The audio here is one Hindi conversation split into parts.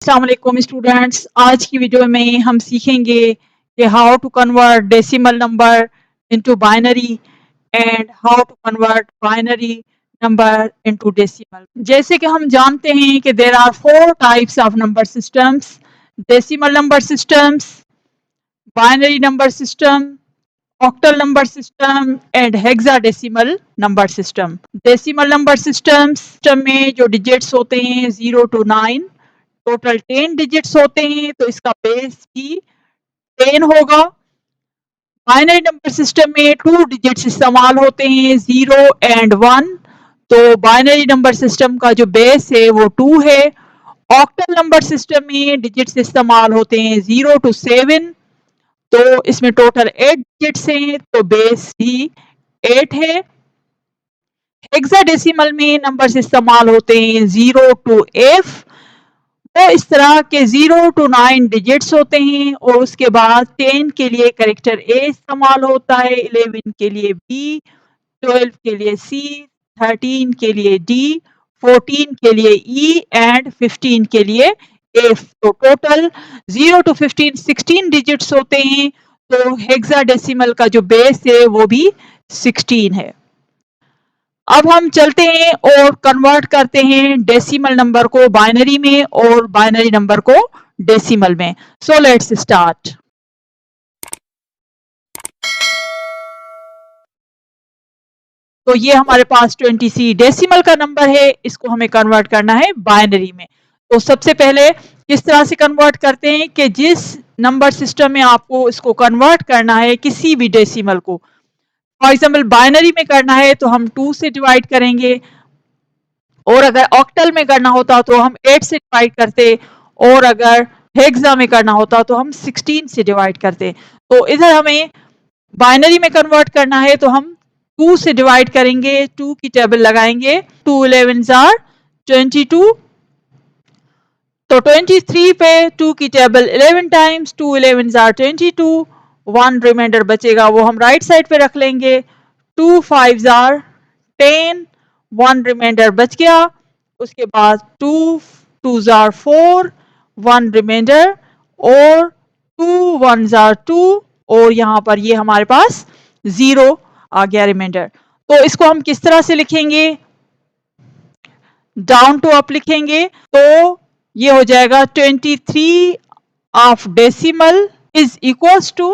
अस्सलाम वालेकुम स्टूडेंट्स। आज की वीडियो में हम सीखेंगे कि how to convert decimal number into binary and how to convert binary number into decimal. जैसे कि हम जानते हैं कि there are four types of number systems: decimal number systems, binary number system, octal number system and hexadecimal number system. Decimal number system में जो डिजिट्स होते हैं 0 to 9, टोटल 10 डिजिट्स होते हैं, तो इसका बेस भी 10 होगा। बाइनरी नंबर सिस्टम में 2 डिजिट्स इस्तेमाल होते हैं, 0 एंड 1, तो बाइनरी नंबर सिस्टम का जो बेस है वो 2 है। ऑक्टल नंबर सिस्टम में डिजिट्स इस्तेमाल होते हैं 0 to 7, तो इसमें टोटल 8 डिजिट्स हैं, तो बेस भी 8 है। हेक्साडेसिमल में नंबर्स इस्तेमाल होते हैं 0 to F, तो इस तरह के 0 to 9 डिजिट्स होते हैं और उसके बाद 10 के लिए कैरेक्टर ए इस्तेमाल होता है, 11 के लिए बी, 12 के लिए सी, 13 के लिए डी, 14 के लिए ई एंड 15 के लिए एफ। तो टोटल 0 to 15 16 डिजिट्स होते हैं, तो हेक्साडेसिमल का जो बेस है वो भी 16 है। अब हम चलते हैं और कन्वर्ट करते हैं डेसिमल नंबर को बाइनरी में और बाइनरी नंबर को डेसिमल में। So let's start. तो ये हमारे पास 20C डेसिमल का नंबर है, इसको हमें कन्वर्ट करना है बाइनरी में। तो सबसे पहले किस तरह से कन्वर्ट करते हैं कि जिस नंबर सिस्टम में आपको इसको कन्वर्ट करना है किसी भी डेसिमल को, फॉर एग्जाम्पल बाइनरी में करना है तो हम 2 से डिवाइड करेंगे, और अगर ऑक्टल में करना होता तो हम 8 से डिवाइड करते, और अगर हेक्सा में करना होता तो हम 16 से डिवाइड करते। तो इधर हमें बाइनरी में कन्वर्ट करना है तो हम 2 से डिवाइड करेंगे, 2 की टेबल लगाएंगे, 2 11s आर 22, तो 23 पे 2 की table 11 times, 2 11s are 22, 1 reminder बचेगा वो हम राइट साइड पे रख लेंगे, 2 5s आर 10, 1 रिमाइंडर बच गया, उसके बाद 2 2s आर 4, 1 रिमाइंडर, और 2 1s आर 2, और यहाँ पर ये हमारे पास 0 आ गया रिमाइंडर। तो इसको हम किस तरह से लिखेंगे, डाउन टू अप लिखेंगे, तो ये हो जाएगा 23 of decimal is equals to,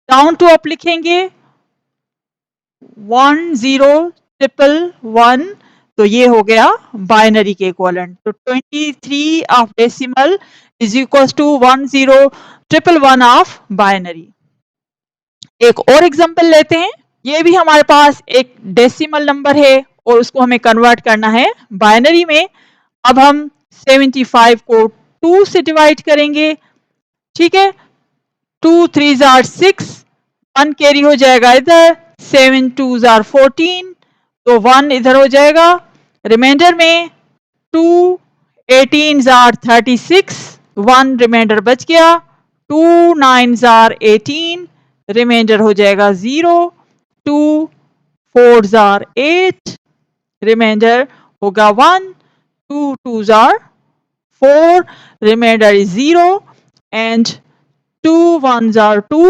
down to up लिखेंगे 1 0 ट्रिपल 1, तो ये हो गया बाइनरी के इक्वलेंट। तो 23 of decimal is equals to 1 0 triple 1 of binary. एक और एग्जांपल लेते हैं, ये भी हमारे पास एक डेसिमल नंबर है और उसको हमें कन्वर्ट करना है बाइनरी में। अब हम 75 को 2 से डिवाइड करेंगे, ठीक है, 2 3s आर 6, 1 कैरी हो जाएगा इधर, 7 2s आर 14, तो 1 इधर हो जाएगा, रिमाइंडर में 2 18s आर 36, 1 रिमाइंडर बच गया, 2 9s आर 18, रिमाइंडर हो जाएगा 0, 2 4s आर 8, रिमाइंडर होगा 1, 2 2s are 4, remainder is 0, and 2 1s are 2,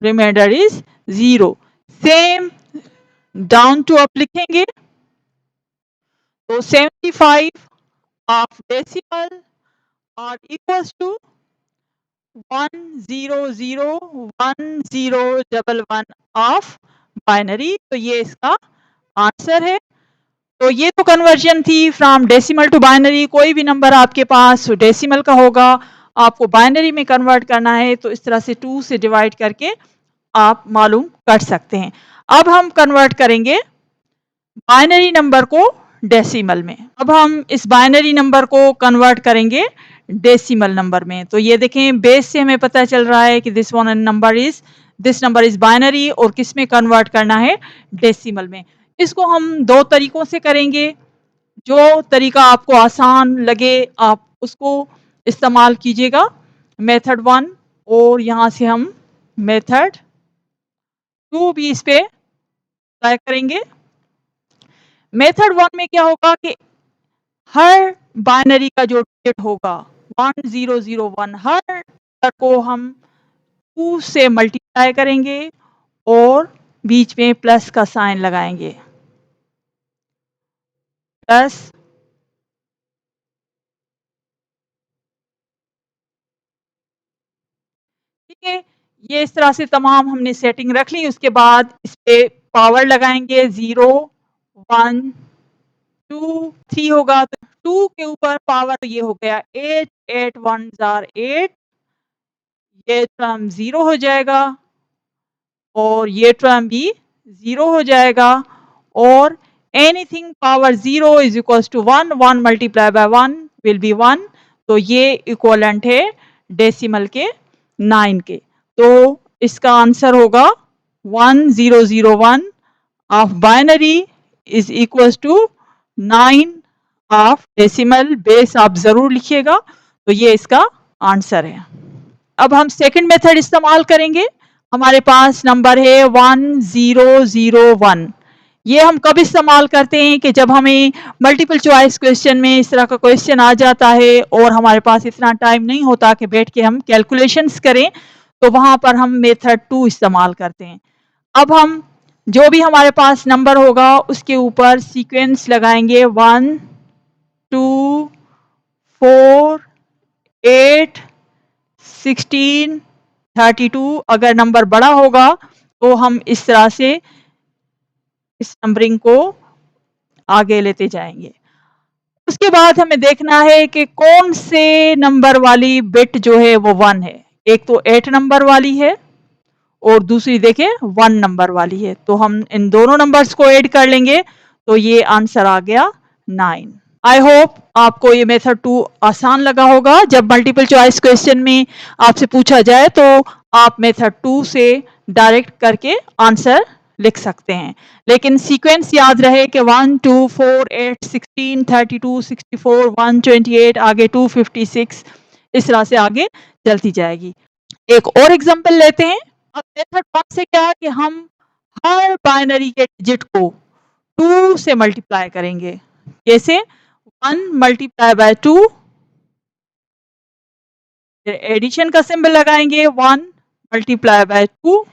remainder is 0. Same down to up लिखेंगे, तो 75 of decimal are equals to 1 0 0 1 0 double 1 of binary, तो ये इसका आंसर है। तो ये तो कन्वर्जन थी फ्रॉम डेसिमल टू बाइनरी। कोई भी नंबर आपके पास डेसिमल का होगा, आपको बाइनरी में कन्वर्ट करना है तो इस तरह से 2 से डिवाइड करके आप मालूम कर सकते हैं। अब हम कन्वर्ट करेंगे बाइनरी नंबर को डेसिमल में। अब हम इस बाइनरी नंबर को कन्वर्ट करेंगे डेसिमल नंबर में। तो ये देखें, बेस से हमें पता चल रहा है कि दिस नंबर इज बाइनरी, और किस में कन्वर्ट करना है, डेसिमल में। इसको हम 2 तरीकों से करेंगे, जो तरीका आपको आसान लगे आप उसको इस्तेमाल कीजिएगा। मेथड 1, और यहाँ से हम मेथड 2 भी इस पे ट्राई करेंगे। मेथड 1 में क्या होगा कि हर बाइनरी का जो डिजिट होगा 1001 हर नंबर को हम 2 से मल्टीप्लाई करेंगे और बीच में प्लस का साइन लगाएंगे। प्लस ठीक है, ये इस तरह से तमाम हमने सेटिंग रख ली। उसके बाद इस पे पावर लगाएंगे 0 1 2 3 होगा तो 2 के ऊपर पावर ये हो गया 8 8 1 जार 8, ये टर्म 0 हो जाएगा और ये टर्म भी 0 हो जाएगा और anything power 0 is equals to 1 1 multiply by 1 will be 1, तो ये इक्वलेंट है डेसिमल के 9 के। तो इसका आंसर होगा 1001 of binary is equals to 9 of decimal. Base आप जरूर लिखिएगा। तो ये इसका आंसर है। अब हम सेकंड मेथड इस्तेमाल करेंगे। हमारे पास नंबर है 1001। ये हम कब इस्तेमाल करते हैं कि जब हमें मल्टीपल चॉइस क्वेश्चन में इस तरह का क्वेश्चन आ जाता है और हमारे पास इतना टाइम नहीं होता कि बैठ के हम कैलकुलेशंस करें, तो वहां पर हम मेथड 2 इस्तेमाल करते हैं। अब हम जो भी हमारे पास नंबर होगा उसके ऊपर सीक्वेंस लगाएंगे 1 2 4 8 16 32। अगर नंबर बड़ा होगा तो हम इस तरह से इस नंबरिंग को आगे लेते जाएंगे। उसके बाद हमें देखना है कि कौन से नंबर वाली बिट जो है वो 1 है। एक तो 8 नंबर वाली है और दूसरी देखें 1 नंबर वाली है। तो हम इन दोनों नंबर्स को ऐड कर लेंगे तो ये आंसर आ गया 9। आई होप आपको ये मेथड 2 आसान लगा होगा। जब मल्टीपल चॉइस क्वेश्चन में आपसे पूछा जाए तो आप मेथड 2 से डायरेक्ट करके आंसर लिख सकते हैं, लेकिन सीक्वेंस याद रहे कि 1 2 4 8 16 32 64 128 आगे 256, इस तरह से आगे चलती जाएगी। एक और एग्जांपल लेते हैं। अब मेथड 1 से क्या कि हम हर बाइनरी के डिजिट को 2 से मल्टीप्लाई करेंगे। कैसे? 1 मल्टीप्लाई बाय 2, एडिशन का सिंबल लगाएंगे 1 multiply bye 2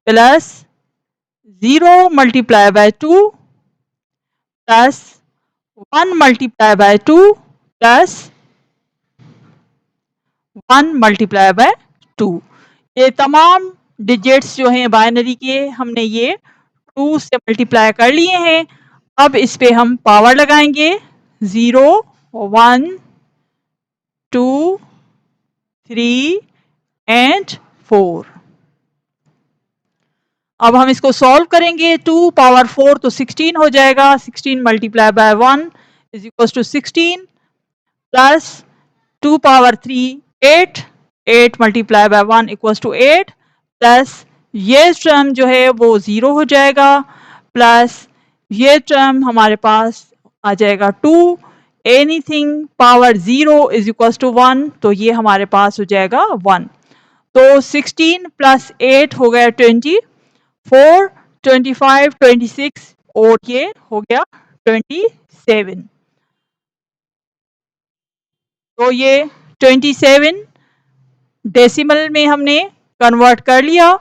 plus 0 multiply by 2 plus 1 multiply bye 2 plus 1 multiply bye 2। ये तमाम डिजिट्स जो हैं बाइनरी के हमने ये 2 से मल्टीप्लाई कर लिए हैं। अब इस पे हम पावर लगाएंगे 0 1 2 3 एंड 4। अब हम इसको सॉल्व करेंगे। 2 पावर 4 तो 16 हो जाएगा। 16 multiply by 1 is equal to 16 plus 2 power 3 8 8 multiply by 1 equals to 8 plus ये टर्म जो है वो 0 हो जाएगा प्लस ये टर्म हमारे पास आ जाएगा 2। Anything power 0 is equals to 1, तो ये हमारे पास हो जाएगा 1। तो 16 प्लस 8 हो गया 24 25 26 और ये हो गया 27। तो ये 27 डेसिमल में हमने कन्वर्ट कर लिया।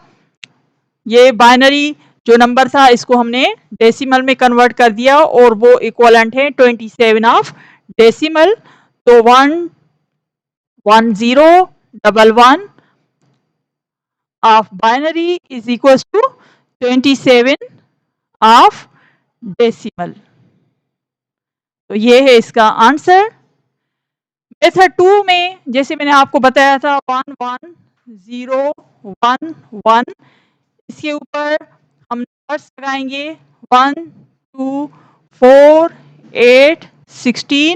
ये बाइनरी जो नंबर था इसको हमने डेसिमल में कन्वर्ट कर दिया और वो इक्वलेंट है 27 ऑफ डेसिमल। तो 1 1 0 1 1 of binary is equal to 27 of decimal. तो ये है इसका आंसर। मेथड 2 में जैसे मैंने आपको बताया था 1 1 0 1 1, इसके ऊपर हम नंबर्स लगाएंगे 1 2 4 8 16।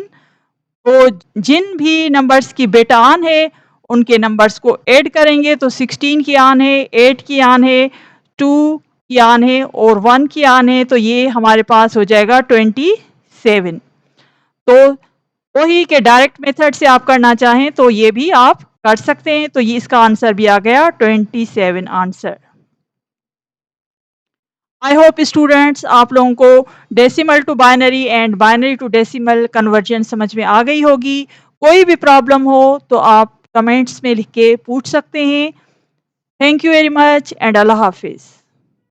तो जिन भी नंबर्स की बिट ऑन है उनके नंबर्स को ऐड करेंगे तो 16 की ऑन है, 8 की ऑन है, 2 की ऑन है और 1 की ऑन है। तो ये हमारे पास हो जाएगा 27। तो वही के डायरेक्ट मेथड से आप करना चाहें तो ये भी आप कर सकते हैं। तो ये इसका आंसर भी आ गया 27 आंसर। आई होप स्टूडेंट्स आप लोगों को decimal to binary and binary to decimal conversion समझ में आ गई होगी। कोई भी प्रॉब्लम हो तो आप कमेंट्स में लिख के पूछ सकते हैं। Thank you very much and अल्लाह हाफिज़।